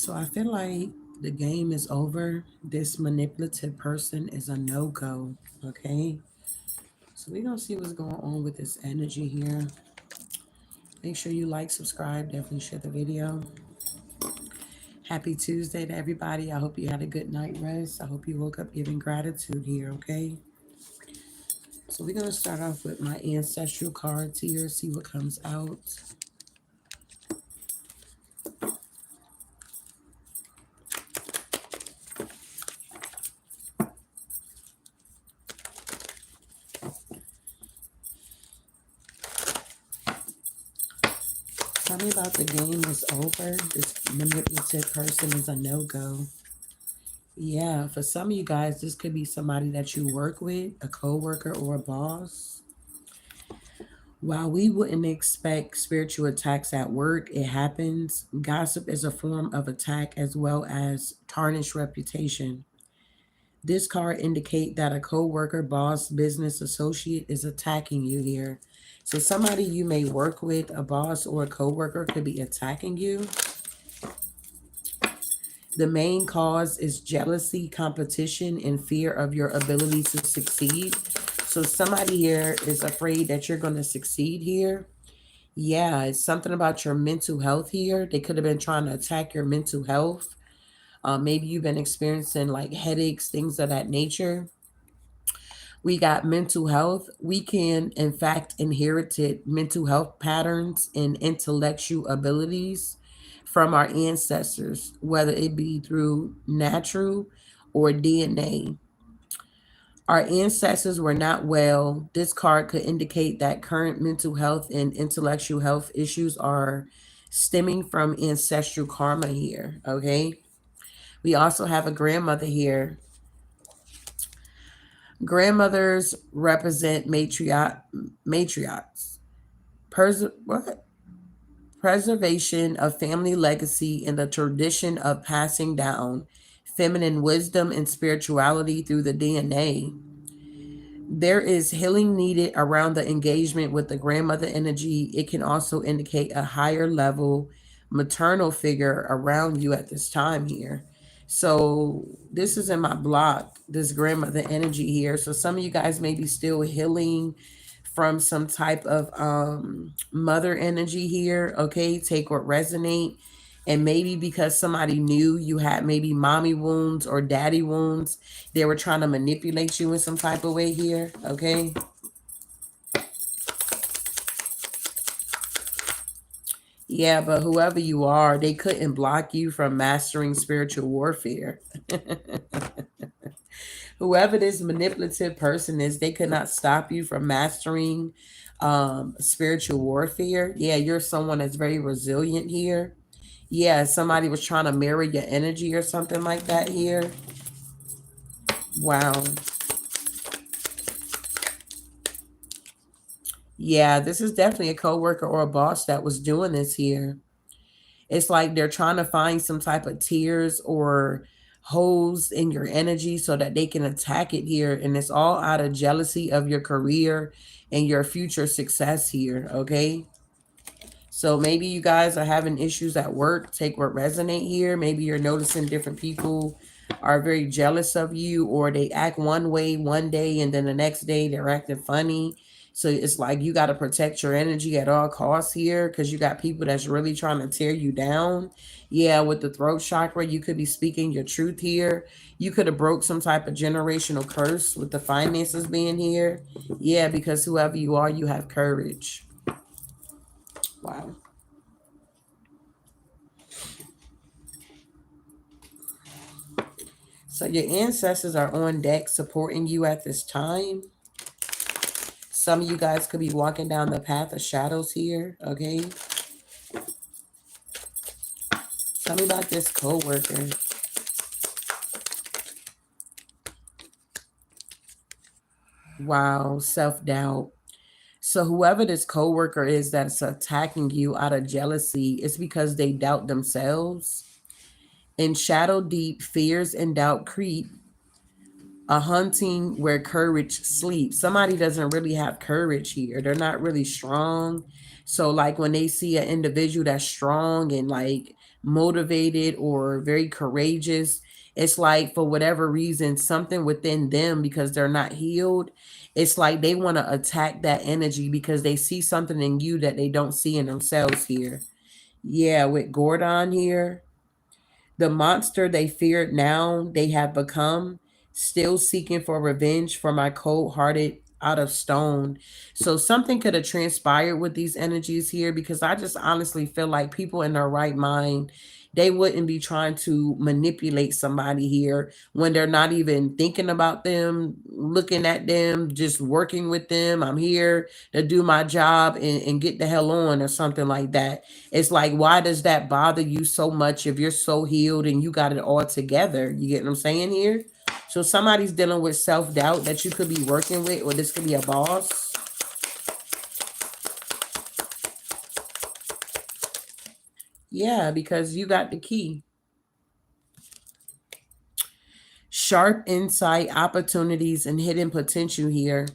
So I feel like the game is over. This manipulative person is a no-go. Okay. So we're gonna see what's going on with this energy here. Make sure you like, subscribe, definitely share the video. Happy Tuesday to everybody. I hope you had a good night rest. I hope you woke up giving gratitude here, okay? So we're gonna start off with my ancestral cards here, see what comes out. Tell me about the game is over. This manipulative person is a no-go. Yeah, for some of you guys, this could be somebody that you work with, a co-worker or a boss. While we wouldn't expect spiritual attacks at work, it happens. Gossip is a form of attack as well as tarnished reputation. This card indicate that a co-worker, boss, business associate is attacking you here. So somebody you may work with, a boss or a co-worker, could be attacking you. The main cause is jealousy, competition, and fear of your ability to succeed. So somebody here is afraid that you're going to succeed here. Yeah, it's something about your mental health here. They could have been trying to attack your mental health. Maybe you've been experiencing like headaches, things of that nature. We got mental health. We can, in fact, inherited mental health patterns and intellectual abilities from our ancestors, whether it be through natural or DNA. Our ancestors were not well. This card could indicate that current mental health and intellectual health issues are stemming from ancestral karma here. Okay. We also have a grandmother here. Grandmothers represent matriarchs. What? Preservation of family legacy and the tradition of passing down feminine wisdom and spirituality through the DNA. There is healing needed around the engagement with the grandmother energy. It can also indicate a higher level maternal figure around you at this time here. So this is in my block, this grandmother energy here. So some of you guys may be still healing from some type of mother energy here. Okay, take what resonate. And maybe because somebody knew you had maybe mommy wounds or daddy wounds, they were trying to manipulate you in some type of way here. Okay. Yeah, but whoever you are, they couldn't block you from mastering spiritual warfare. Whoever this manipulative person is, they could not stop you from mastering spiritual warfare. Yeah, you're someone that's very resilient here. Yeah, somebody was trying to mirror your energy or something like that here. Wow. Yeah, this is definitely a coworker or a boss that was doing this here. It's like they're trying to find some type of tears or holes in your energy so that they can attack it here. And it's all out of jealousy of your career and your future success here. Okay. So maybe you guys are having issues at work. Take what resonate here. Maybe you're noticing different people are very jealous of you, or they act one way one day and then the next day they're acting funny. So it's like you got to protect your energy at all costs here, because you got people that's really trying to tear you down. Yeah, with the throat chakra, you could be speaking your truth here. You could have broke some type of generational curse with the finances being here. Yeah, because whoever you are, you have courage. Wow. So your ancestors are on deck supporting you at this time. Some of you guys could be walking down the path of shadows here, okay? Tell me about this co-worker. Wow, self-doubt. So whoever this co-worker is that's attacking you out of jealousy, it's because they doubt themselves. In shadow deep, fears and doubt creep. a hunting where courage sleeps. Somebody doesn't really have courage here. They're not really strong. So like when they see an individual that's strong and like motivated or very courageous, it's like for whatever reason, something within them, because they're not healed, it's like they want to attack that energy because they see something in you that they don't see in themselves here. Yeah, with Gordon here, the monster they feared now they have become, still seeking for revenge for my cold hearted out of stone. So something could have transpired with these energies here, because I just honestly feel like people in their right mind, they wouldn't be trying to manipulate somebody here when they're not even thinking about them, looking at them, just working with them. I'm here to do my job and get the hell on, or something like that. It's like, why does that bother you so much if you're so healed and you got it all together? You get what I'm saying here? So somebody's dealing with self-doubt that you could be working with, or this could be a boss. Yeah, because you got the key. Sharp insight, opportunities, and hidden potential here.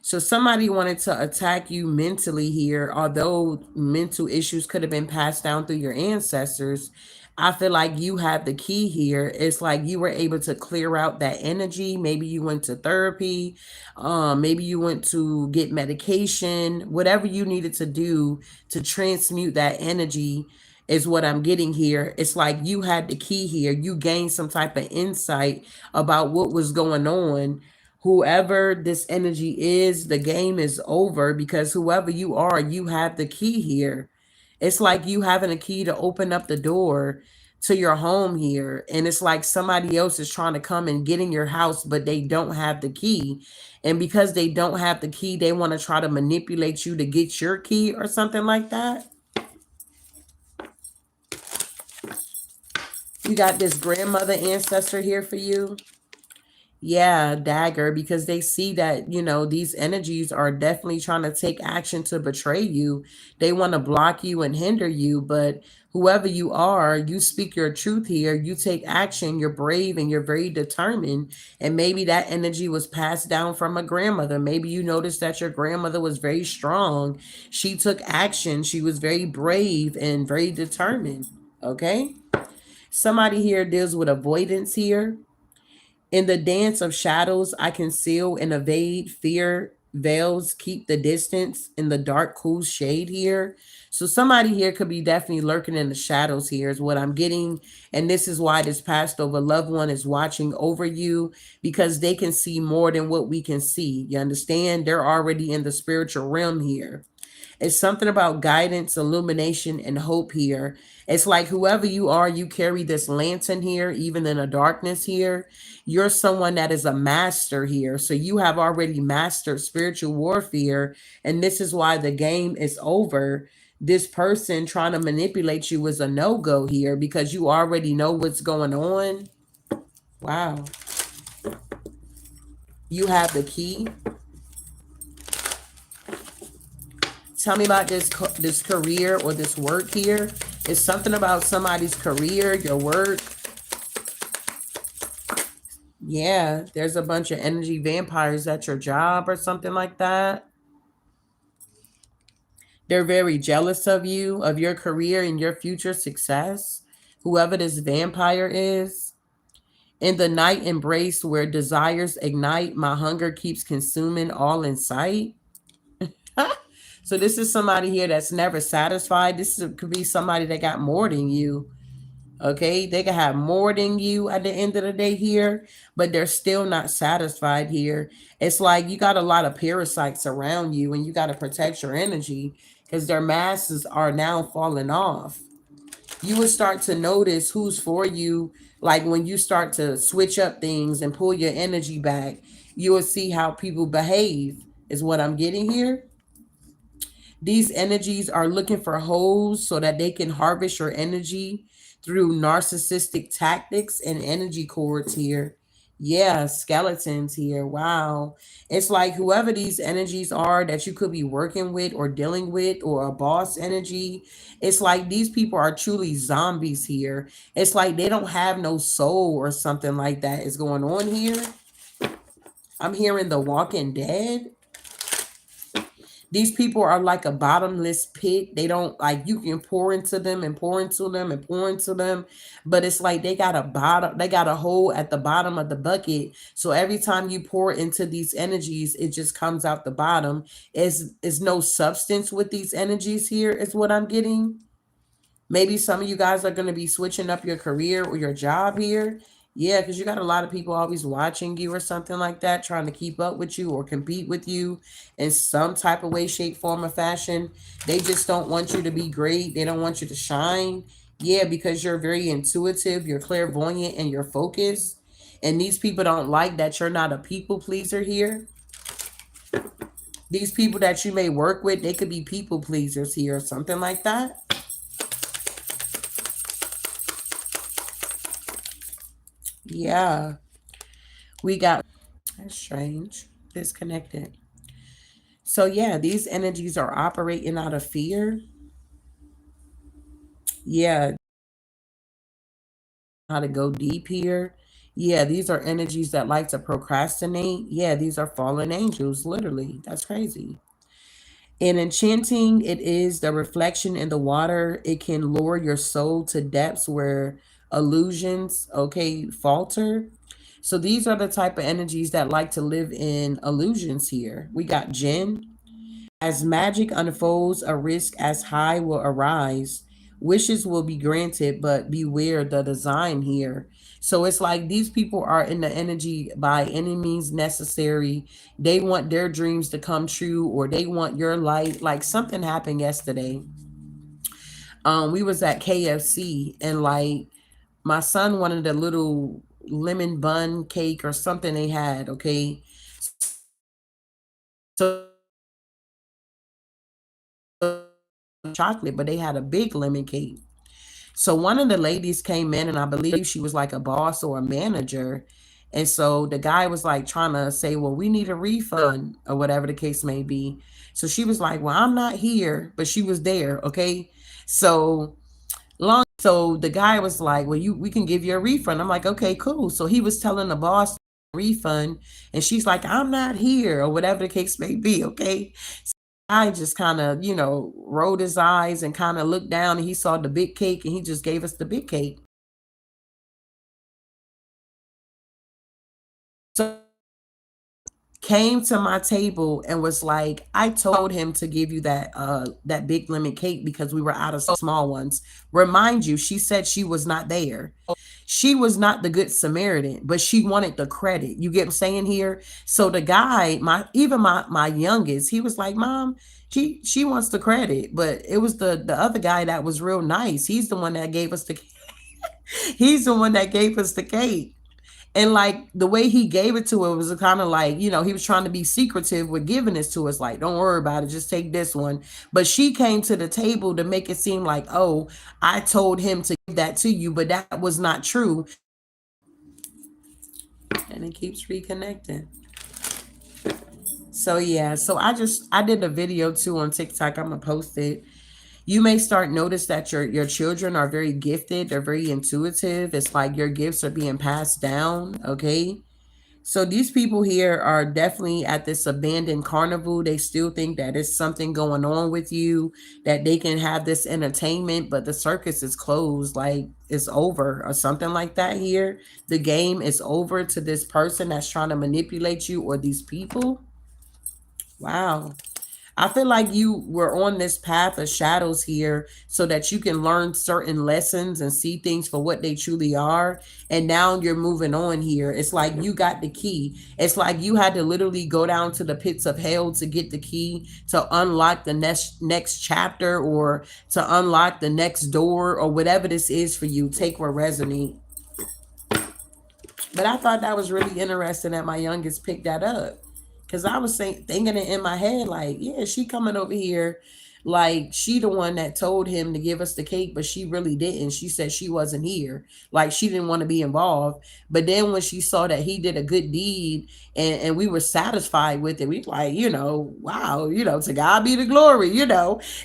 So somebody wanted to attack you mentally here, although mental issues could have been passed down through your ancestors. I feel like you have the key here. It's like you were able to clear out that energy. Maybe you went to therapy, maybe you went to get medication, whatever you needed to do to transmute that energy is what I'm getting here. It's like you had the key here. You gained some type of insight about what was going on. Whoever this energy is, the game is over, because whoever you are, you have the key here. It's like you having a key to open up the door to your home here. And it's like somebody else is trying to come and get in your house, but they don't have the key. And because they don't have the key, they want to try to manipulate you to get your key or something like that. You got this grandmother ancestor here for you. Yeah, dagger, because they see that, these energies are definitely trying to take action to betray you. They want to block you and hinder you, but whoever you are, you speak your truth here. You take action, you're brave, and you're very determined. And maybe that energy was passed down from a grandmother. Maybe you noticed that your grandmother was very strong. She took action. She was very brave and very determined. Okay? Somebody here deals with avoidance here. In the dance of shadows, I conceal and evade. Fear veils, keep the distance in the dark, cool shade here. So somebody here could be definitely lurking in the shadows here, is what I'm getting. And this is why this passed over loved one is watching over you, because they can see more than what we can see. You understand? They're already in the spiritual realm here. It's something about guidance, illumination, and hope here. It's like whoever you are, you carry this lantern here, even in the darkness here. You're someone that is a master here. So you have already mastered spiritual warfare. And this is why the game is over. This person trying to manipulate you is a no-go here, because you already know what's going on. Wow. You have the key. Tell me about this career or this work here. It's something about somebody's career, your work. Yeah, there's a bunch of energy vampires at your job or something like that. They're very jealous of you, of your career and your future success. Whoever this vampire is. In the night embrace where desires ignite, my hunger keeps consuming all in sight. So this is somebody here that's never satisfied. Could be somebody that got more than you. Okay, they can have more than you at the end of the day here, but they're still not satisfied here. It's like you got a lot of parasites around you, and you got to protect your energy, because their masses are now falling off. You would start to notice who's for you. Like when you start to switch up things and pull your energy back, you will see how people behave, is what I'm getting here. These energies are looking for holes so that they can harvest your energy through narcissistic tactics and energy cords here. Yeah, skeletons here. Wow. It's like whoever these energies are that you could be working with or dealing with, or a boss energy, it's like these people are truly zombies here. It's like they don't have no soul or something like that is going on here. I'm hearing The Walking Dead. These people are like a bottomless pit. They don't like, you can pour into them and pour into them and pour into them, but it's like they got a bottom, they got a hole at the bottom of the bucket. So every time you pour into these energies, it just comes out the bottom. Is no substance with these energies here, is what I'm getting. Maybe some of you guys are going to be switching up your career or your job here. Yeah, because you got a lot of people always watching you or something like that, trying to keep up with you or compete with you in some type of way, shape, form, or fashion. They just don't want you to be great. They don't want you to shine. Yeah, because you're very intuitive, you're clairvoyant, and you're focused. And these people don't like that you're not a people pleaser here. These people that you may work with, they could be people pleasers here or something like that. Yeah, we got, that's strange, disconnected. So yeah, these energies are operating out of fear. Yeah, how to go deep here. Yeah, these are energies that like to procrastinate. Yeah, these are fallen angels, literally. That's crazy. In enchanting, it is the reflection in the water. It can lure your soul to depths where illusions, okay, falter. So these are the type of energies that like to live in illusions here. We got Jinn. As magic unfolds, a risk as high will arise. Wishes will be granted, but beware the design here. So it's like these people are in the energy by any means necessary. They want their dreams to come true, or they want your light. Like something happened yesterday. We was at KFC, and like my son wanted a little lemon bun cake or something they had, okay? So chocolate, but they had a big lemon cake. So one of the ladies came in, and I believe she was like a boss or a manager. And so the guy was like trying to say, well, we need a refund or whatever the case may be. So she was like, well, I'm not here, but she was there. Okay. So so the guy was like, well, we can give you a refund. I'm like, okay, cool. So he was telling the boss refund, and she's like, I'm not here or whatever the case may be. Okay. I just kind of, rolled his eyes and kind of looked down, and he saw the big cake, and he just gave us the big cake. So came to my table and was like, I told him to give you that big lemon cake because we were out of small ones. Remind you, she said she was not there. She was not the good Samaritan, but she wanted the credit. You get what I'm saying here? So the guy, my youngest, he was like, Mom, she wants the credit. But it was the other guy that was real nice. He's the one that gave us the cake. And like the way he gave it to her was kind of like, he was trying to be secretive with giving this to us. Like, don't worry about it, just take this one. But she came to the table to make it seem like, oh, I told him to give that to you, but that was not true. And it keeps reconnecting. So yeah, so I did a video too on TikTok. I'm gonna post it. You may start notice that your children are very gifted, they're very intuitive. It's like your gifts are being passed down, okay? So these people here are definitely at this abandoned carnival. They still think that it's something going on with you, that they can have this entertainment, but the circus is closed, like it's over or something like that here. The game is over to this person that's trying to manipulate you or these people. Wow. I feel like you were on this path of shadows here so that you can learn certain lessons and see things for what they truly are. And now you're moving on here. It's like you got the key. It's like you had to literally go down to the pits of hell to get the key to unlock the next chapter, or to unlock the next door, or whatever this is for you. Take what resonate. But I thought that was really interesting that my youngest picked that up. Cause I was thinking it in my head, like, yeah, she coming over here, like she the one that told him to give us the cake, but she really didn't. She said she wasn't here, like she didn't want to be involved. But then when she saw that he did a good deed, and we were satisfied with it, we like, wow, to God be the glory.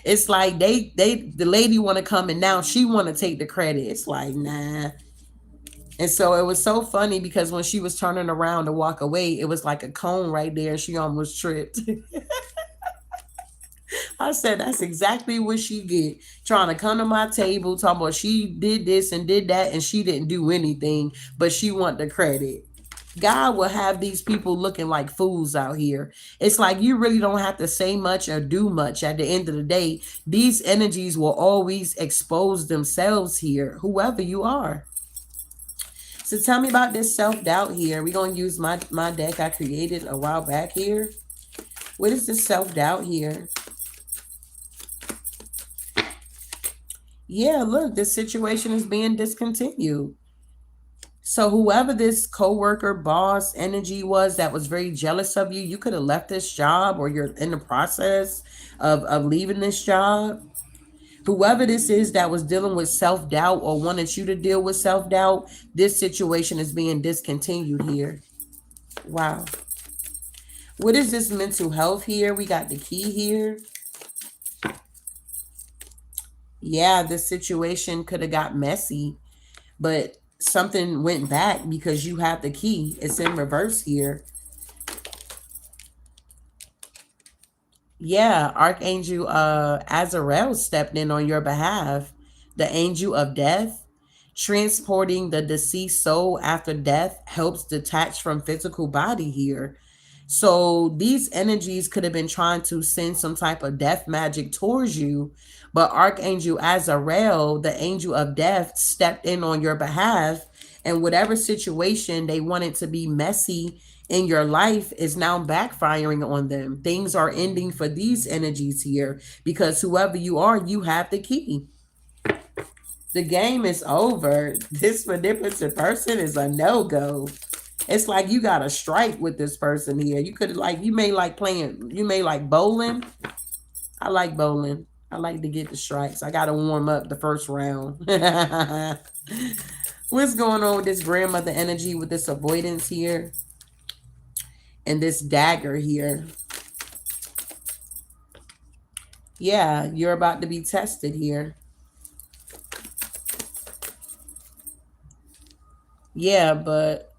It's like the lady want to come, and now she want to take the credit. It's like, nah. And so it was so funny because when she was turning around to walk away, it was like a cone right there. She almost tripped. I said, that's exactly what she get. Trying to come to my table, talking about she did this and did that, and she didn't do anything, but she want the credit. God will have these people looking like fools out here. It's like you really don't have to say much or do much at the end of the day. These energies will always expose themselves here, whoever you are. So tell me about this self-doubt here. We're going to use my deck I created a while back here. What is this self-doubt here? Yeah, look, this situation is being discontinued. So whoever this coworker, boss, energy was that was very jealous of you, you could have left this job or you're in the process of leaving this job. Whoever this is that was dealing with self-doubt or wanted you to deal with self-doubt, this situation is being discontinued here. Wow. What is this mental health here? We got the key here. Yeah, this situation could have got messy, but something went back because you have the key. It's in reverse here. Yeah, Archangel Azrael stepped in on your behalf. The angel of death, transporting the deceased soul after death, helps detach from physical body here. So these energies could have been trying to send some type of death magic towards you, but Archangel Azrael, the angel of death, stepped in on your behalf, and whatever situation they wanted to be messy in your life is now backfiring on them. Things are ending for these energies here because whoever you are, you have the key. The game is over. This manipulative person is a no-go. It's like you got a strike with this person here. You could like you may like playing, you may like bowling. I like bowling. I like to get the strikes. I gotta warm up the first round. What's going on with this grandmother energy with this avoidance here? And this dagger here. Yeah, you're about to be tested here. Yeah, but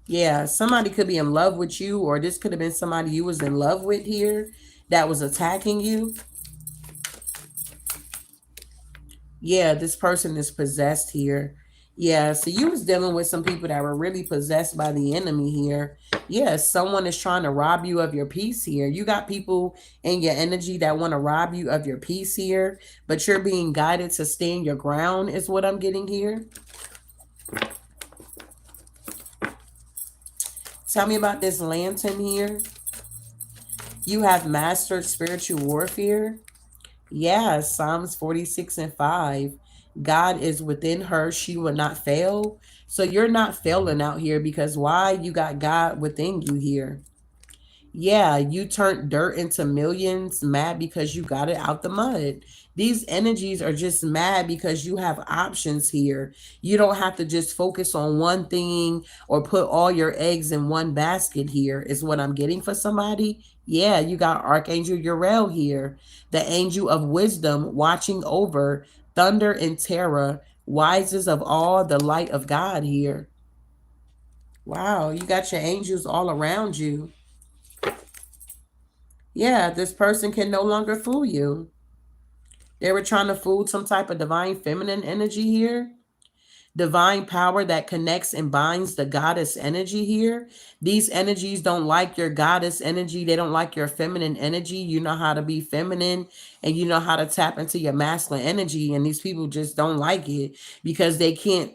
yeah, somebody could be in love with you, or this could have been somebody you was in love with here that was attacking you. Yeah, this person is possessed here. Yeah, so you was dealing with some people that were really possessed by the enemy here. Yeah, someone is trying to rob you of your peace here. You got people in your energy that want to rob you of your peace here, but you're being guided to stand your ground is what I'm getting here. Tell me about this lantern here. You have mastered spiritual warfare. Yeah, Psalms 46 and 5. God is within her, she will not fail. So you're not failing out here because why? You got God within you here. Yeah, you turned dirt into millions, mad because you got it out the mud. These energies are just mad because you have options here. You don't have to just focus on one thing or put all your eggs in one basket here, is what I'm getting for somebody. Yeah, you got Archangel Uriel here, the angel of wisdom watching over thunder and terror, wisest of all, the light of God here. Wow, you got your angels all around you. Yeah, this person can no longer fool you. They were trying to fool some type of divine feminine energy here. Divine power that connects and binds the goddess energy here. These energies don't like your goddess energy. They don't like your feminine energy. You know how to be feminine and you know how to tap into your masculine energy. And these people just don't like it because they can't,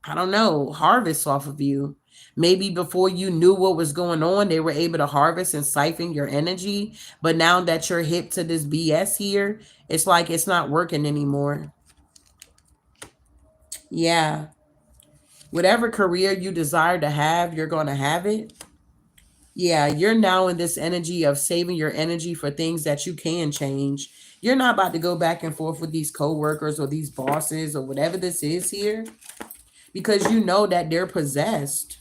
I don't know, harvest off of you. Maybe before you knew what was going on, they were able to harvest and siphon your energy. But now that you're hip to this BS here, it's like it's not working anymore. Yeah. Whatever career you desire to have, you're going to have it. Yeah, you're now in this energy of saving your energy for things that you can change. You're not about to go back and forth with these coworkers or these bosses or whatever this is here because you know that they're possessed.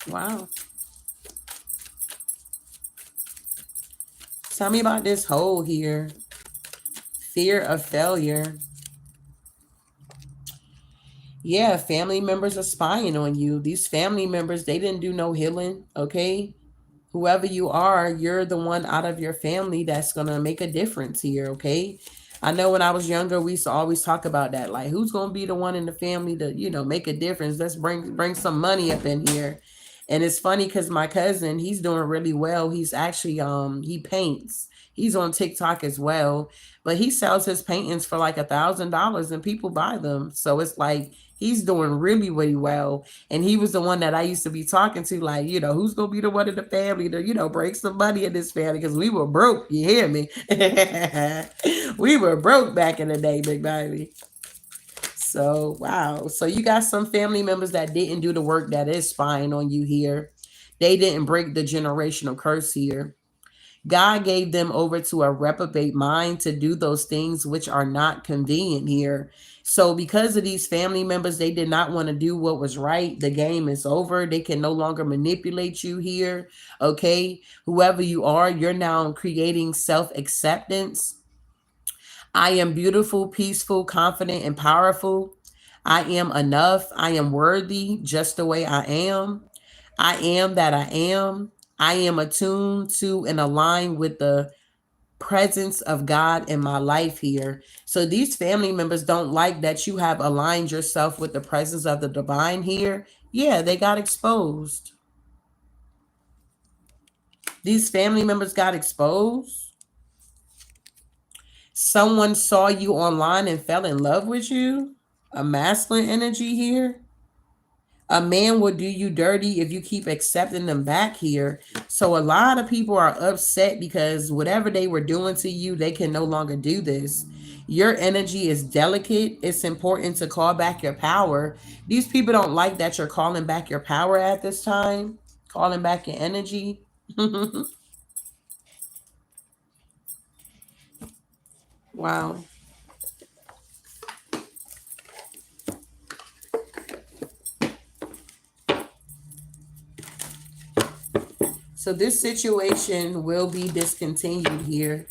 Wow. Tell me about this hole here. Fear of failure. Yeah, family members are spying on you. These family members, they didn't do no healing, okay? Whoever you are, you're the one out of your family that's gonna make a difference here, okay? I know when I was younger, we used to always talk about that, like who's gonna be the one in the family to, make a difference. Let's bring some money up in here. And it's funny because my cousin, he's doing really well. He's actually he paints. He's on TikTok as well, but he sells his paintings for like $1,000 and people buy them. So it's like he's doing really, really well. And he was the one that I used to be talking to, like, who's gonna be the one in the family to, break some money in this family because we were broke. You hear me? We were broke back in the day, big baby. So wow. So you got some family members that didn't do the work that is spying on you here. They didn't break the generational curse here. God gave them over to a reprobate mind to do those things which are not convenient here. So, because of these family members, they did not want to do what was right. The game is over. They can no longer manipulate you here. Okay. Whoever you are, you're now creating self acceptance. I am beautiful, peaceful, confident, and powerful. I am enough. I am worthy just the way I am. I am that I am. I am attuned to and aligned with the presence of God in my life here. So these family members don't like that you have aligned yourself with the presence of the divine here. Yeah, they got exposed. These family members got exposed. Someone saw you online and fell in love with you. A masculine energy here. A man will do you dirty if you keep accepting them back here. So a lot of people are upset because whatever they were doing to you, they can no longer do this. Your energy is delicate. It's important to call back your power. These people don't like that you're calling back your power at this time, calling back your energy. Wow. So this situation will be discontinued here.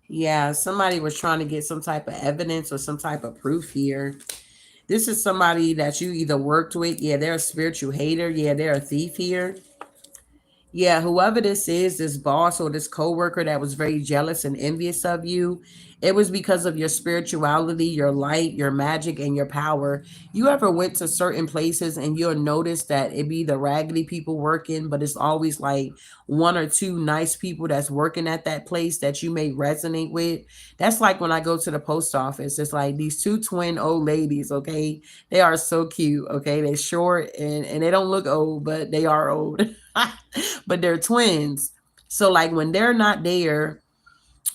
Yeah, somebody was trying to get some type of evidence or some type of proof here. This is somebody that you either worked with. Yeah, they're a spiritual hater. Yeah, they're a thief here. Yeah, whoever this is, this boss or this coworker that was very jealous and envious of you, it was because of your spirituality, your light, your magic, and your power. You ever went to certain places and you'll notice that it be the raggedy people working, but it's always like one or two nice people that's working at that place that you may resonate with. That's like when I go to the post office. It's like these two twin old ladies, okay? They are so cute, okay? They're short and they don't look old, but they are old. But they're twins. So like when they're not there,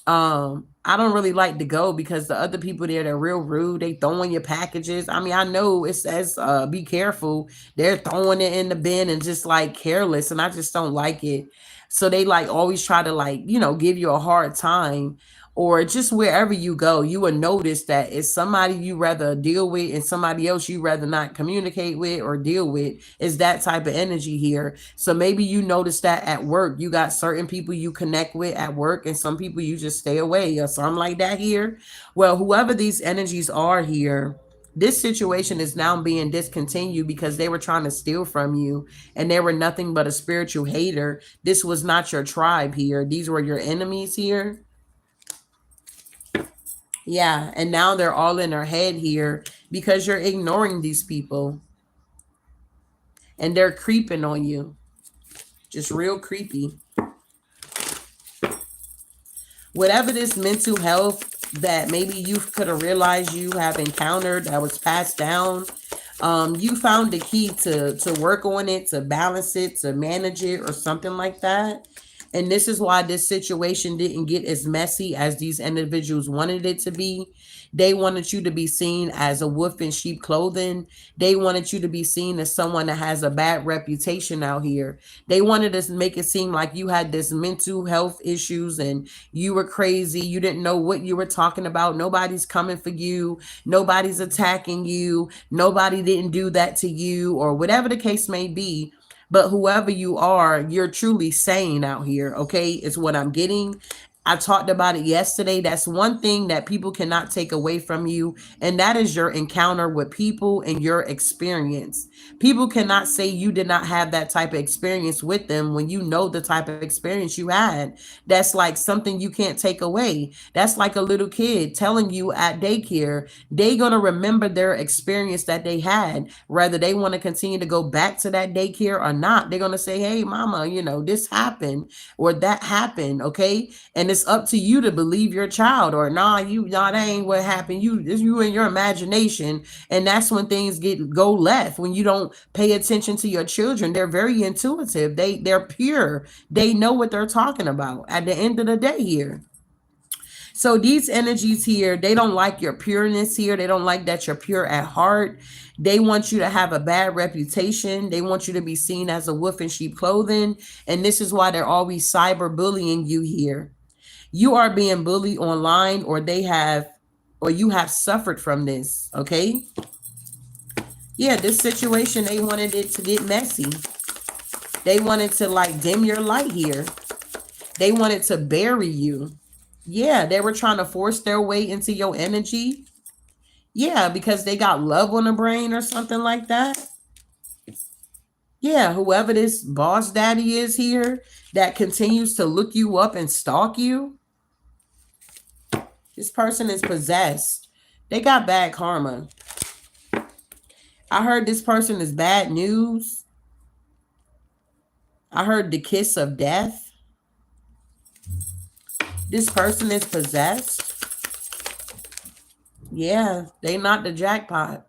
I don't really like to go because the other people there, they're real rude. They throwing your packages. I mean, I know it says be careful. They're throwing it in the bin and just like careless, and I just don't like it. So they like always try to like, give you a hard time. Or just wherever you go, you will notice that it's somebody you rather deal with and somebody else you rather not communicate with or deal with. Is that type of energy here. So maybe you notice that at work, you got certain people you connect with at work and some people you just stay away or something like that here. Well, whoever these energies are here, this situation is now being discontinued because they were trying to steal from you and they were nothing but a spiritual hater. This was not your tribe here. These were your enemies here. Yeah, and now they're all in her head here because you're ignoring these people and they're creeping on you. Just real creepy. Whatever this mental health that maybe you could have realized you have encountered that was passed down, you found the key to work on it, to balance it, to manage it, or something like that. And this is why this situation didn't get as messy as these individuals wanted it to be. They wanted you to be seen as a wolf in sheep clothing. They wanted you to be seen as someone that has a bad reputation out here. They wanted to make it seem like you had this mental health issues and you were crazy. You didn't know what you were talking about. Nobody's coming for you. Nobody's attacking you. Nobody didn't do that to you, or whatever the case may be. But whoever you are, you're truly sane out here, okay? Is what I'm getting. I talked about it yesterday. That's one thing that people cannot take away from you, and that is your encounter with people and your experience. People cannot say you did not have that type of experience with them when you know the type of experience you had. That's like something you can't take away. That's like a little kid telling you at daycare, they gonna remember their experience that they had, whether they want to continue to go back to that daycare or not. They're gonna say, hey mama, you know, this happened or that happened, okay? And it's up to you to believe your child, or nah, that ain't what happened. You in your imagination. And that's when things go left, when you don't pay attention to your children. They're very intuitive. They're pure. They know what they're talking about at the end of the day here. So these energies here, they don't like your pureness here. They don't like that you're pure at heart. They want you to have a bad reputation. They want you to be seen as a wolf in sheep clothing. And this is why they're always cyber bullying you here. You are being bullied online, or you have suffered from this, okay? Yeah, this situation, they wanted it to get messy. They wanted to like dim your light here. They wanted to bury you. Yeah, they were trying to force their way into your energy. Yeah, because they got love on the brain or something like that. Yeah, whoever this boss daddy is here that continues to look you up and stalk you, this person is possessed. They got bad karma. I heard this person is bad news. I heard the kiss of death. This person is possessed. Yeah, they not the jackpot.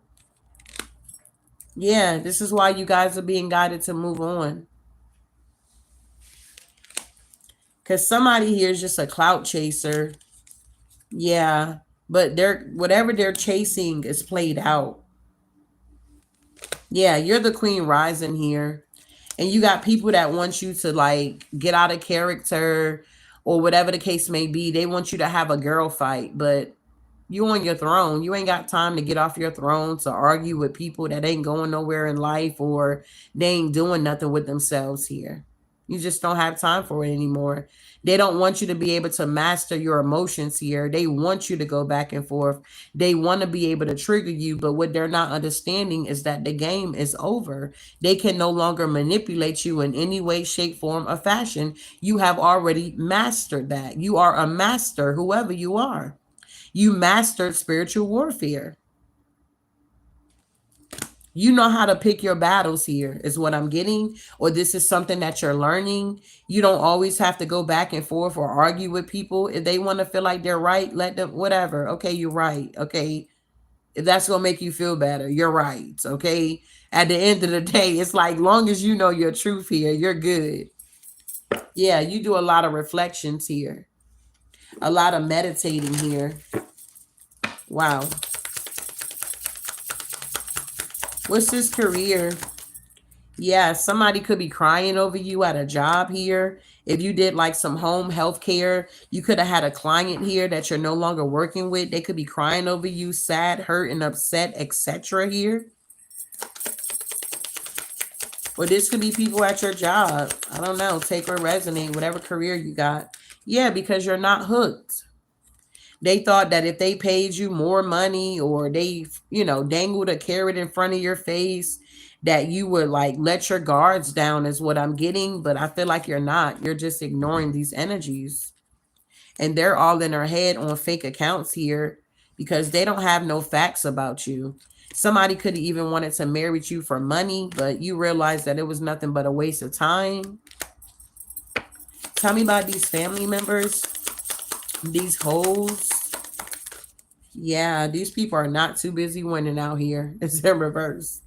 Yeah, this is why you guys are being guided to move on. Because somebody here is just a clout chaser. Yeah, but whatever they're chasing is played out. Yeah, you're the queen rising here. And you got people that want you to like get out of character or whatever the case may be. They want you to have a girl fight, but you on your throne. You ain't got time to get off your throne to argue with people that ain't going nowhere in life, or they ain't doing nothing with themselves here. You just don't have time for it anymore. They don't want you to be able to master your emotions here. They want you to go back and forth. They want to be able to trigger you, but what they're not understanding is that the game is over. They can no longer manipulate you in any way, shape, form, or fashion. You have already mastered that. You are a master, whoever you are. You mastered spiritual warfare. You know how to pick your battles here, is what I'm getting. Or this is something that you're learning. You don't always have to go back and forth or argue with people. If they want to feel like they're right, let them, whatever. Okay, you're right. Okay. If that's going to make you feel better, you're right. Okay. At the end of the day, it's like, long as you know your truth here, you're good. Yeah, you do a lot of reflections here. A lot of meditating here. Wow. What's this career? Yeah, somebody could be crying over you at a job here. If you did like some home health care, you could have had a client here that you're no longer working with. They could be crying over you, sad, hurt, and upset, etc. here. Or this could be people at your job. I don't know. Take or resonate, whatever career you got. Yeah, because you're not hooked. They thought that if they paid you more money, or they, dangled a carrot in front of your face, that you would like let your guards down, is what I'm getting. But I feel like you're not. You're just ignoring these energies. And they're all in their head on fake accounts here because they don't have no facts about you. Somebody could have even wanted to marry you for money, but you realize that it was nothing but a waste of time. Tell me about these family members. These hoes. Yeah, these people are not too busy winning out here. It's in reverse.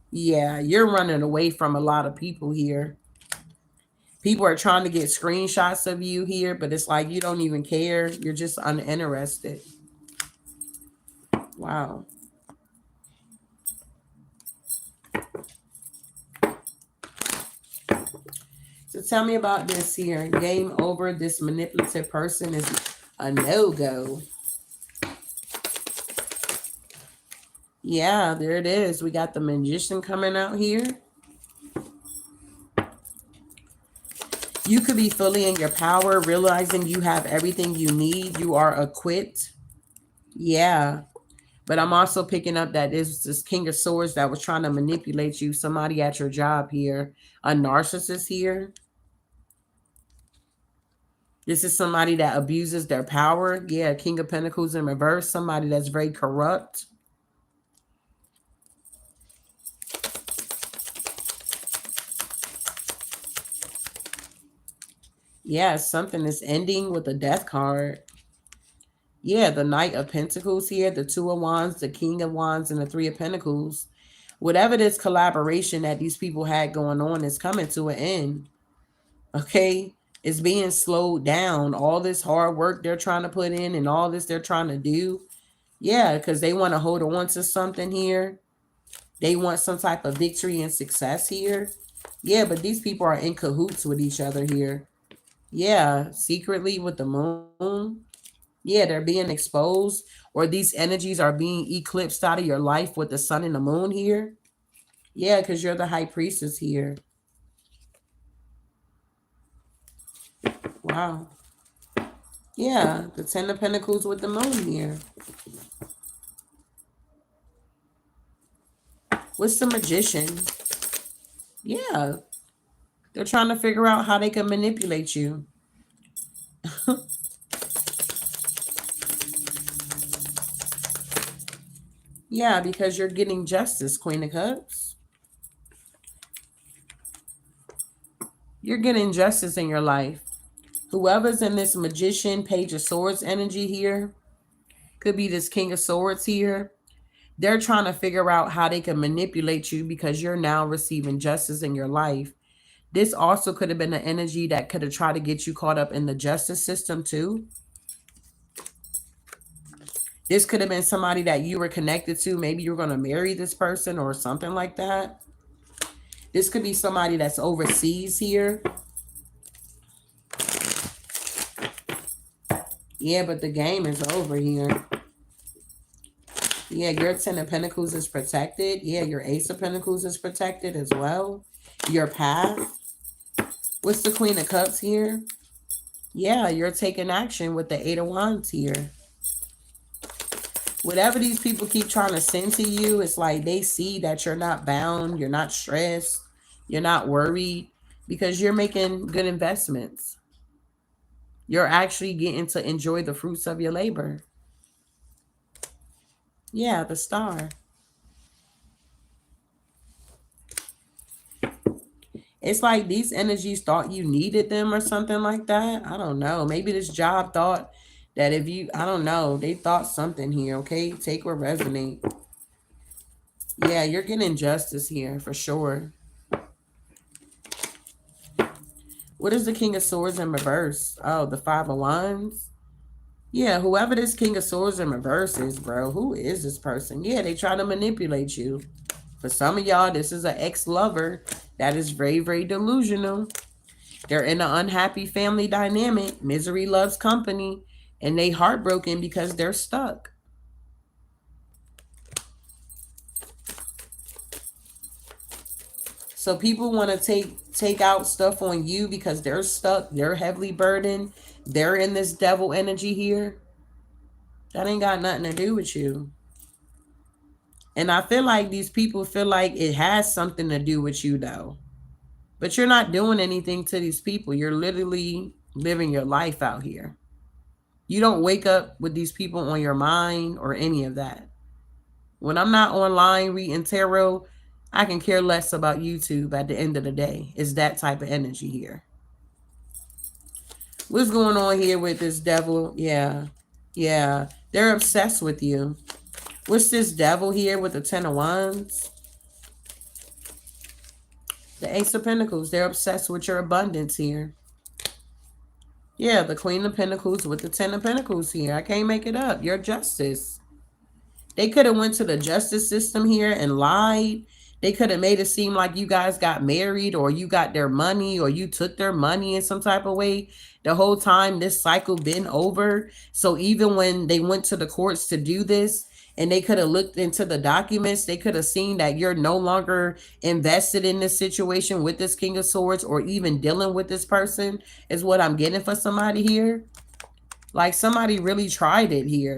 Yeah, you're running away from a lot of people here. People are trying to get screenshots of you here, but it's like you don't even care. You're just uninterested. Wow. So tell me about this here. Game over. This manipulative person is a no-go. Yeah, there it is. We got the magician coming out here. You could be fully in your power, realizing you have everything you need. You are equipped. Yeah. But I'm also picking up that this King of Swords that was trying to manipulate you. Somebody at your job here. A narcissist here. This is somebody that abuses their power. Yeah, King of Pentacles in reverse. Somebody that's very corrupt. Yeah, something is ending with a death card. Yeah, the Knight of Pentacles here, the Two of Wands, the King of Wands, and the Three of Pentacles. Whatever this collaboration that these people had going on is coming to an end. Okay? It's being slowed down. All this hard work they're trying to put in and all this they're trying to do. Yeah, because they want to hold on to something here. They want some type of victory and success here. Yeah, but these people are in cahoots with each other here. Yeah, secretly with the moon. Yeah, they're being exposed, or these energies are being eclipsed out of your life with the sun and the moon here. Yeah, because you're the high priestess here. Wow. Yeah, the Ten of Pentacles with the moon here. What's the Magician? Yeah, they're trying to figure out how they can manipulate you. Yeah, because you're getting justice, Queen of Cups. You're getting justice in your life. Whoever's in this Magician, Page of Swords energy here, could be this King of Swords here. They're trying to figure out how they can manipulate you because you're now receiving justice in your life. This also could have been an energy that could have tried to get you caught up in the justice system too. This could have been somebody that you were connected to. Maybe you're going to marry this person or something like that. This could be somebody that's overseas here. Yeah, but the game is over here. Yeah, your Ten of Pentacles is protected. Yeah, your Ace of Pentacles is protected as well. Your path. What's the Queen of Cups here? Yeah, you're taking action with the Eight of Wands here. Whatever these people keep trying to send to you, it's like they see that you're not bound, you're not stressed, you're not worried, because you're making good investments. You're actually getting to enjoy the fruits of your labor. Yeah, the Star. It's like these energies thought you needed them or something like that. I don't know. Maybe this job thought that if you, I don't know, they thought something here, okay? Take what resonate. Yeah, you're getting justice here for sure. What is the King of Swords in reverse? Oh, the Five of Wands. Yeah, whoever this King of Swords in reverse is, bro, who is this person? Yeah, they try to manipulate you. For some of y'all, this is an ex-lover that is very, very delusional. They're in an unhappy family dynamic. Misery loves company. And they heartbroken because they're stuck. So people want to take out stuff on you because they're stuck. They're heavily burdened. They're in this devil energy here. That ain't got nothing to do with you. And I feel like these people feel like it has something to do with you, though. But you're not doing anything to these people. You're literally living your life out here. You don't wake up with these people on your mind or any of that. When I'm not online reading tarot, I can care less about YouTube at the end of the day. It's that type of energy here. What's going on here with this devil? Yeah. Yeah. They're obsessed with you. What's this devil here with the Ten of Wands? The Ace of Pentacles. They're obsessed with your abundance here. Yeah, the Queen of Pentacles with the Ten of Pentacles here. I can't make it up. Your justice. They could have went to the justice system here and lied. They could have made it seem like you guys got married, or you got their money, or you took their money in some type of way. The whole time this cycle been over. So even when they went to the courts to do this, and they could have looked into the documents, they could have seen that you're no longer invested in this situation with this King of Swords, or even dealing with this person, is what I'm getting for somebody here. Like, somebody really tried it here.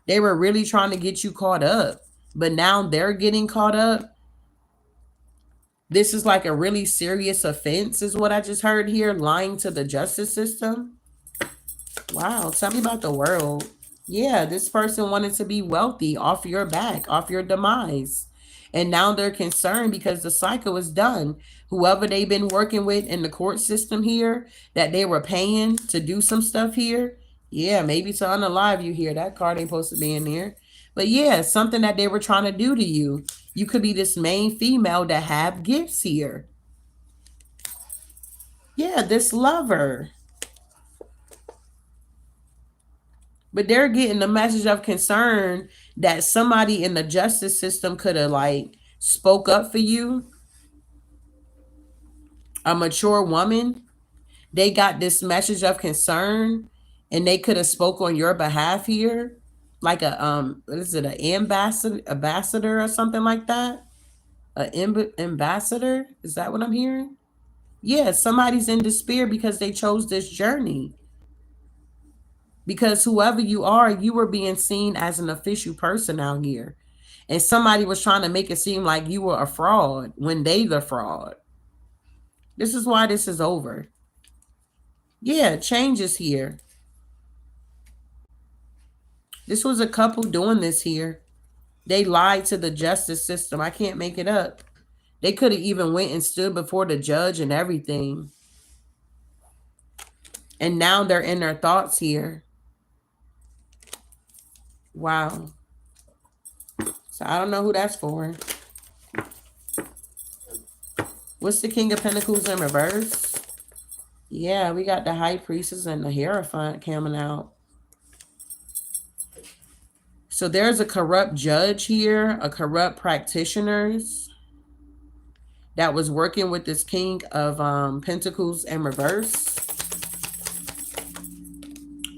They were really trying to get you caught up, but now they're getting caught up. This is like a really serious offense, is what I just heard here. Lying to the justice system. Wow, tell me about the world. Yeah, this person wanted to be wealthy off your back, off your demise. And now they're concerned because the cycle is done. Whoever they've been working with in the court system here, that they were paying to do some stuff here. Yeah, maybe to unalive you here. That card ain't supposed to be in there. But yeah, something that they were trying to do to you. You could be this main female that have gifts here. Yeah, this lover. But they're getting the message of concern that somebody in the justice system could have like spoke up for you. A mature woman. They got this message of concern and they could have spoke on your behalf here. Like a what is it, an ambassador or something like that? Ambassador? Is that what I'm hearing? Yeah, somebody's in despair because they chose this journey. Because whoever you are, you were being seen as an official person out here. And somebody was trying to make it seem like you were a fraud when they the fraud. This is why this is over. Yeah, change is here. This was a couple doing this here. They lied to the justice system. I can't make it up. They could have even went and stood before the judge and everything. And now they're in their thoughts here. Wow. So I don't know who that's for. What's the King of Pentacles in reverse? Yeah, we got the High Priestess and the Hierophant coming out. So there's a corrupt judge here, a corrupt practitioners that was working with this King of Pentacles in reverse.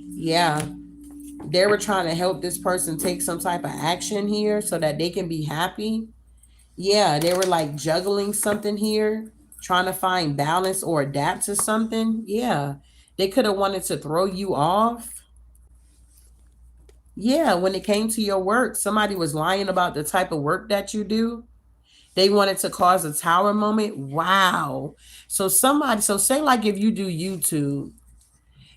Yeah, they were trying to help this person take some type of action here so that they can be happy. Yeah, they were like juggling something here, trying to find balance or adapt to something. Yeah, they could have wanted to throw you off. Yeah, when it came to your work, somebody was lying about the type of work that you do. They wanted to cause a tower moment. Wow. So say like if you do YouTube,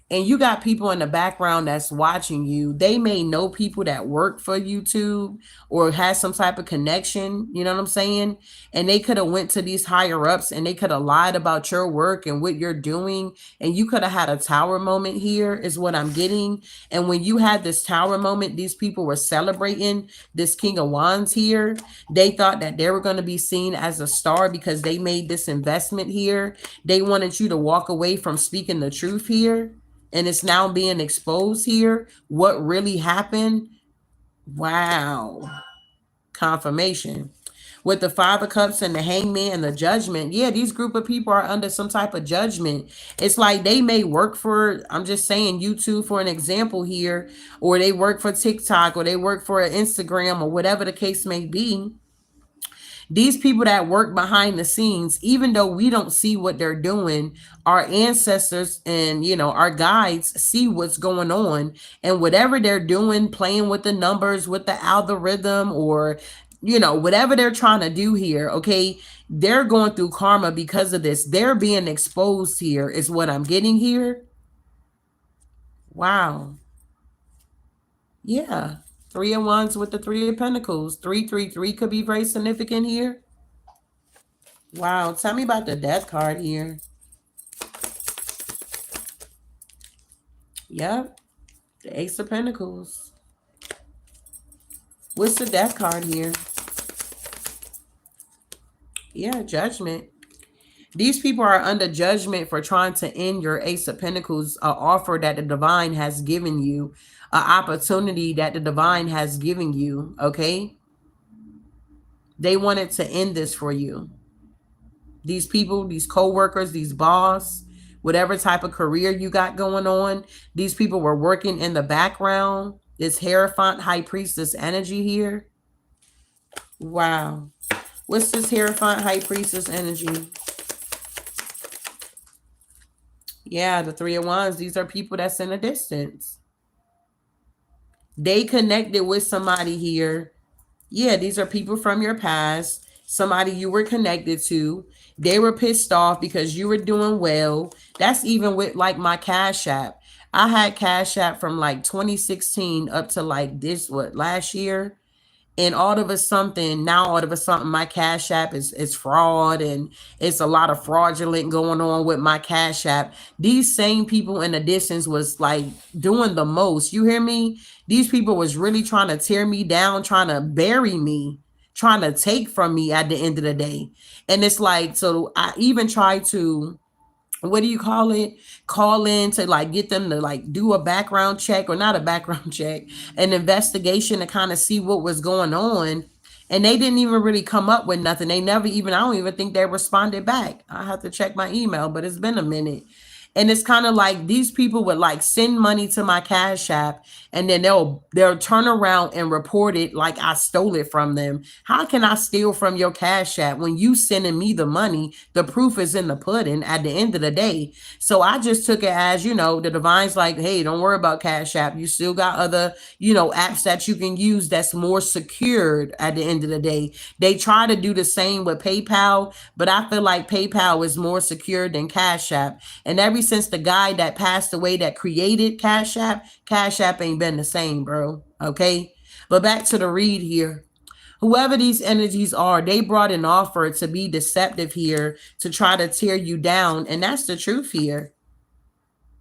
and you got people in the background that's watching you, they may know people that work for YouTube or has some type of connection, you know what I'm saying? And they could have went to these higher ups and they could have lied about your work and what you're doing, and you could have had a tower moment here, is what I'm getting. And when you had this tower moment, these people were celebrating this King of Wands here. They thought that they were going to be seen as a star because they made this investment here. They wanted you to walk away from speaking the truth here. And it's now being exposed here. What really happened? Wow. Confirmation. With the Five of Cups and the Hangman and the Judgment. Yeah, these group of people are under some type of judgment. It's like they may work for, I'm just saying, YouTube for an example here, or they work for TikTok, or they work for Instagram, or whatever the case may be. These people that work behind the scenes, even though we don't see what they're doing, our ancestors and, our guides see what's going on, and whatever they're doing, playing with the numbers, with the algorithm, or, whatever they're trying to do here. Okay. They're going through karma because of this. They're being exposed here is what I'm getting here. Wow. Yeah. 3 of Wands with the 3 of Pentacles. 333 could be very significant here. Wow. Tell me about the Death card here. Yep. The Ace of Pentacles. What's the Death card here? Yeah, Judgment. These people are under judgment for trying to end your Ace of Pentacles, an offer that the divine has given you, an opportunity that the divine has given you, okay? They wanted to end this for you. These people, these co-workers, these boss, whatever type of career you got going on, these people were working in the background. This Hierophant High Priestess energy here. Wow. What's this Hierophant High Priestess energy? Yeah, the Three of Wands. These are people that's in a distance. They connected with somebody here. Yeah, these are people from your past, somebody you were connected to. They were pissed off because you were doing well. That's even with like my Cash App. I had Cash App from like 2016 up to like this, what, last year? And all of a sudden my Cash App is fraud, and it's a lot of fraudulent going on with my Cash App. These same people in the distance was like doing the most, you hear me? These people was really trying to tear me down, trying to bury me, trying to take from me at the end of the day. And it's like, so I even tried to, what do you call it, call in to like get them to like do a background check, or not a background check, an investigation to kind of see what was going on. And they didn't even really come up with nothing. They never even, I don't even think they responded back. I have to check my email, but it's been a minute. And it's kind of like these people would like send money to my Cash App, and then they'll turn around and report it like I stole it from them. How can I steal from your Cash App when you sending me the money? The proof is in the pudding at the end of the day. So I just took it as, the divine's like, hey, don't worry about Cash App. You still got other, apps that you can use that's more secured at the end of the day. They try to do the same with PayPal, but I feel like PayPal is more secure than Cash App. And ever since the guy that passed away that created Cash App ain't been the same, bro. Okay? But back to the read here. Whoever these energies are, they brought an offer to be deceptive here, to try to tear you down. And that's the truth here.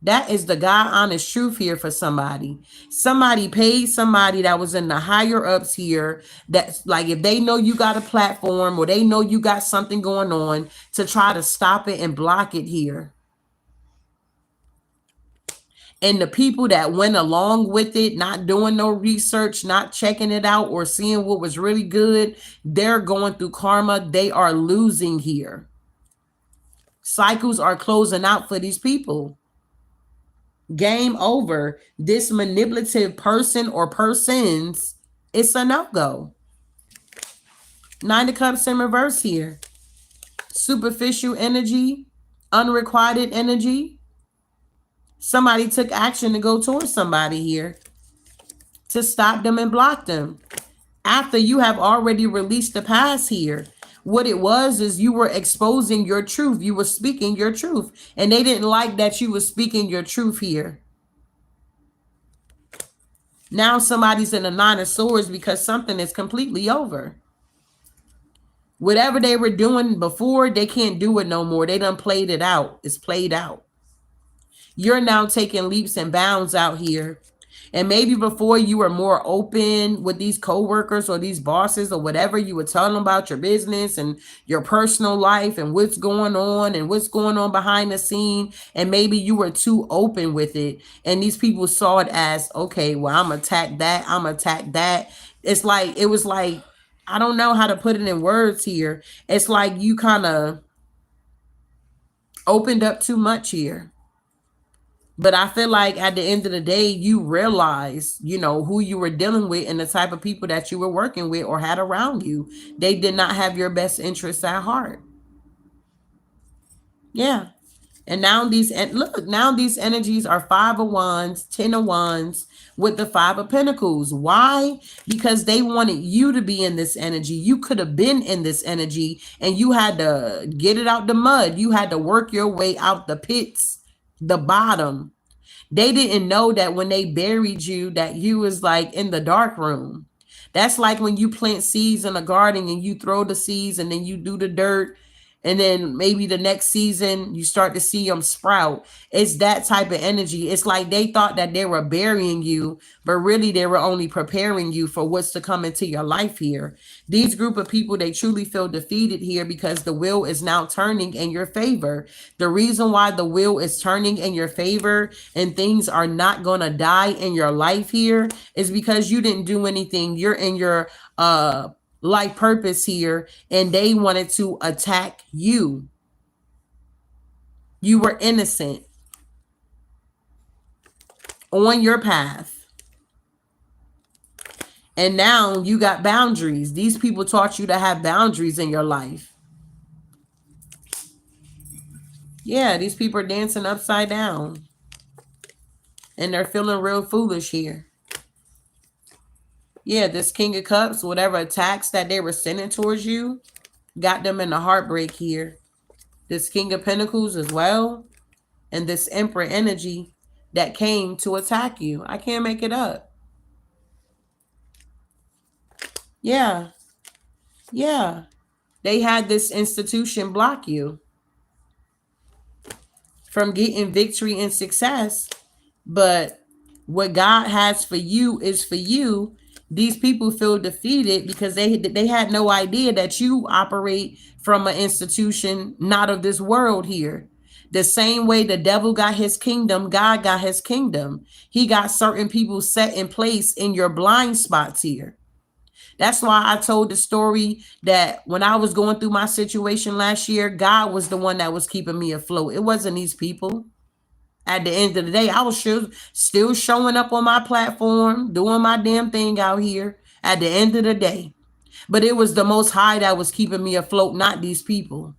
That is the God honest truth here for somebody. Somebody paid somebody that was in the higher ups here. That's like, if they know you got a platform or they know you got something going on, to try to stop it and block it here. And the people that went along with it, not doing no research, not checking it out or seeing what was really good, they're going through karma. They are losing here. Cycles are closing out for these people. Game over. This manipulative person or persons, it's a no-go. Nine of Cups in reverse here. Superficial energy, unrequited energy. Somebody took action to go towards somebody here to stop them and block them after you have already released the past here. What it was is you were exposing your truth. You were speaking your truth, and they didn't like that you were speaking your truth here. Now somebody's in the Nine of Swords because something is completely over. Whatever they were doing before, they can't do it no more. They done played it out. It's played out. You're now taking leaps and bounds out here. And maybe before you were more open with these co-workers or these bosses or whatever, you would tell them about your business and your personal life and what's going on behind the scene. And maybe you were too open with it. And these people saw it as, okay, well, I'm attack that. I'm attack that. It was like, I don't know how to put it in words here. It's like you kind of opened up too much here. But I feel like at the end of the day, you realize, who you were dealing with and the type of people that you were working with or had around you. They did not have your best interests at heart. Yeah. And now these energies are Five of Wands, Ten of Wands with the Five of Pentacles. Why? Because they wanted you to be in this energy. You could have been in this energy and you had to get it out the mud. You had to work your way out the pits, the bottom. They didn't know that when they buried you, that you was like in the dark room. That's like when you plant seeds in a garden and you throw the seeds and then you do the dirt And then maybe the next season you start to see them sprout. It's that type of energy. It's like they thought that they were burying you, but really they were only preparing you for what's to come into your life here. These group of people, they truly feel defeated here because the wheel is now turning in your favor. The reason why the wheel is turning in your favor and things are not going to die in your life here is because you didn't do anything. You're in your life purpose here, and they wanted to attack you. You were innocent on your path, and now you got boundaries. These people taught you to have boundaries in your life. Yeah, these people are dancing upside down, and they're feeling real foolish here. Yeah, this King of Cups, whatever attacks that they were sending towards you, got them in a heartbreak here. This King of Pentacles as well, and this Emperor energy that came to attack you. I can't make it up. Yeah. Yeah. They had this institution block you from getting victory and success. But what God has for you is for you. These people feel defeated because they had no idea that you operate from an institution not of this world here. The same way the devil got his kingdom, God got his kingdom. He got certain people set in place in your blind spots here. That's why I told the story that when I was going through my situation last year, God was the one that was keeping me afloat. It wasn't these people. At the end of the day, I was still showing up on my platform, doing my damn thing out here at the end of the day. But it was the Most High that was keeping me afloat, not these people.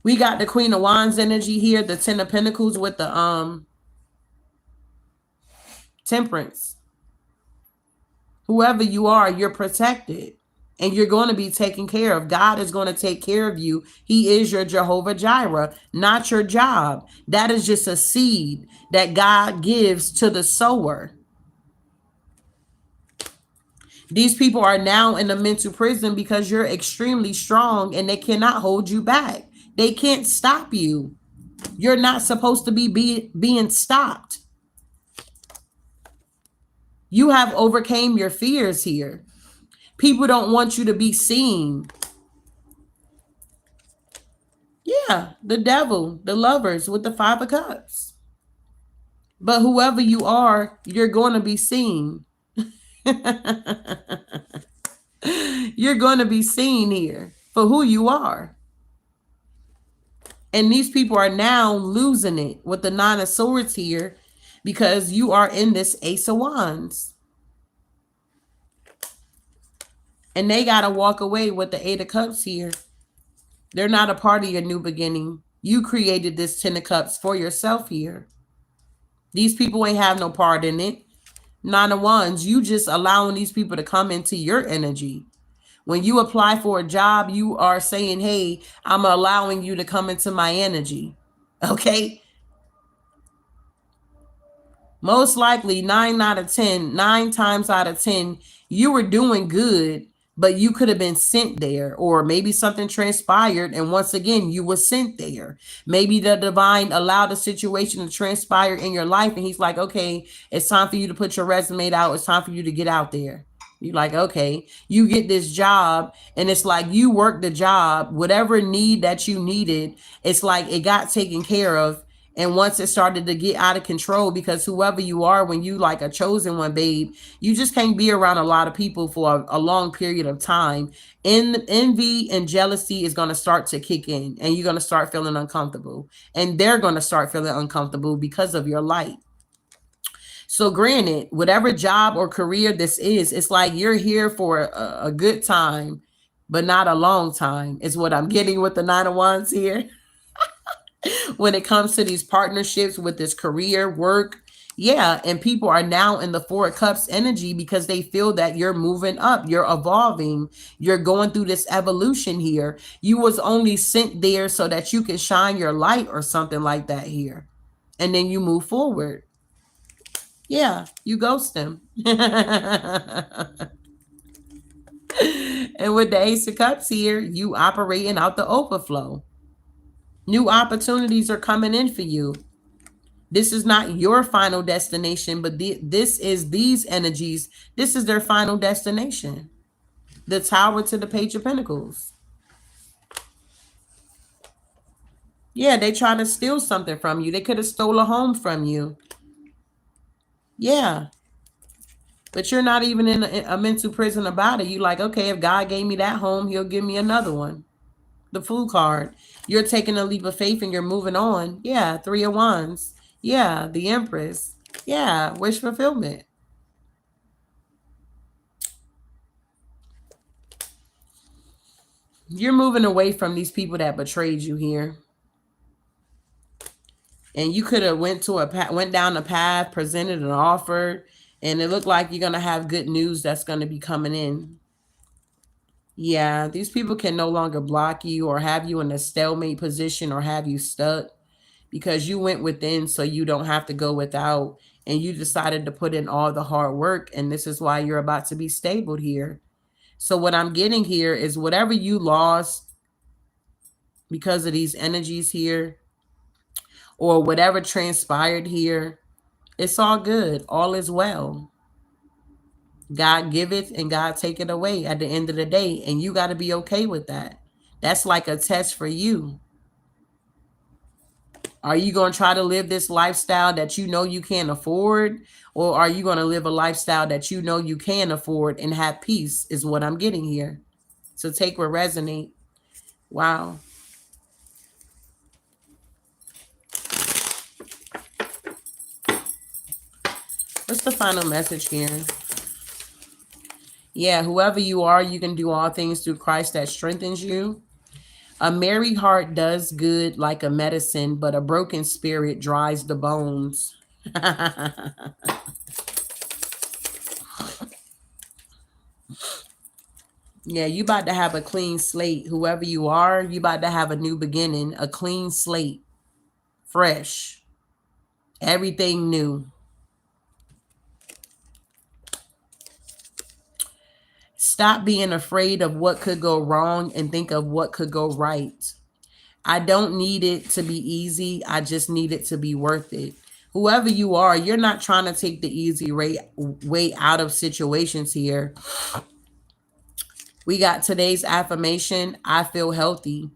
We got the Queen of Wands energy here, the Ten of Pentacles with the Temperance. Whoever you are, you're protected. And you're going to be taken care of. God is going to take care of you. He is your Jehovah Jireh, not your job. That is just a seed that God gives to the sower. These people are now in a mental prison because you're extremely strong and they cannot hold you back. They can't stop you. You're not supposed to be being stopped. You have overcame your fears here. People don't want you to be seen. Yeah, the devil, the lovers with the Five of Cups. But whoever you are, you're going to be seen. You're going to be seen here for who you are. And these people are now losing it with the Nine of Swords here because you are in this Ace of Wands. And they got to walk away with the Eight of Cups here. They're not a part of your new beginning. You created this Ten of Cups for yourself here. These people ain't have no part in it. Nine of Wands, you just allowing these people to come into your energy. When you apply for a job, you are saying, hey, I'm allowing you to come into my energy. Okay? Most likely 9 times out of 10, you were doing good, but you could have been sent there, or maybe something transpired. And once again, you were sent there. Maybe the divine allowed a situation to transpire in your life. And he's like, okay, it's time for you to put your resume out. It's time for you to get out there. You're like, okay, you get this job, and it's like you work the job, whatever need that you needed, it's like it got taken care of. And once it started to get out of control, because whoever you are, when you like a chosen one, babe, you just can't be around a lot of people for a long period of time. Envy and jealousy is going to start to kick in, and you're going to start feeling uncomfortable, and they're going to start feeling uncomfortable because of your light. So granted, whatever job or career this is, it's like you're here for a good time, but not a long time is what I'm getting with the Nine of Wands here. When it comes to these partnerships with this career, work, yeah, and people are now in the Four of Cups energy because they feel that you're moving up, you're evolving, you're going through this evolution here. You was only sent there so that you can shine your light or something like that here. And then you move forward. Yeah, you ghost them. And with the Ace of Cups here, you operating out the overflow. New opportunities are coming in for you. This is not your final destination, but this is these energies. This is their final destination. The Tower to the Page of Pentacles. Yeah, they trying to steal something from you. They could have stole a home from you. Yeah. But you're not even in a mental prison about it. You like, okay, if God gave me that home, he'll give me another one. The Fool card. You're taking a leap of faith and you're moving on. Yeah, Three of Wands. Yeah, the Empress. Yeah, wish fulfillment. You're moving away from these people that betrayed you here. And you could have went down a path, presented an offer, and it looked like you're going to have good news that's going to be coming in. Yeah, these people can no longer block you or have you in a stalemate position or have you stuck because you went within so you don't have to go without, and you decided to put in all the hard work, and this is why you're about to be stabled here. So what I'm getting here is whatever you lost because of these energies here or whatever transpired here, it's all good. All is well. God give it and God take it away at the end of the day. And you got to be okay with that. That's like a test for you. Are you going to try to live this lifestyle that you know you can't afford? Or are you going to live a lifestyle that you know you can afford and have peace is what I'm getting here. So take what resonate. Wow. What's the final message here? Yeah, whoever you are, you can do all things through Christ that strengthens you. A merry heart does good like a medicine, but a broken spirit dries the bones. Yeah, you about to have a clean slate. Whoever you are, you about to have a new beginning, a clean slate, fresh, everything new. Stop being afraid of what could go wrong and think of what could go right. I don't need it to be easy. I just need it to be worth it. Whoever you are, you're not trying to take the easy way out of situations here. We got today's affirmation. I feel healthy.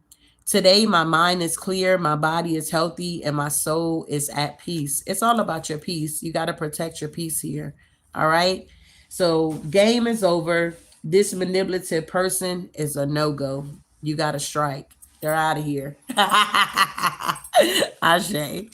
Today, my mind is clear, my body is healthy, and my soul is at peace. It's all about your peace. You got to protect your peace here. All right. So, game is over. This manipulative person is a no-go. You got to strike. They're out of here. Ashe.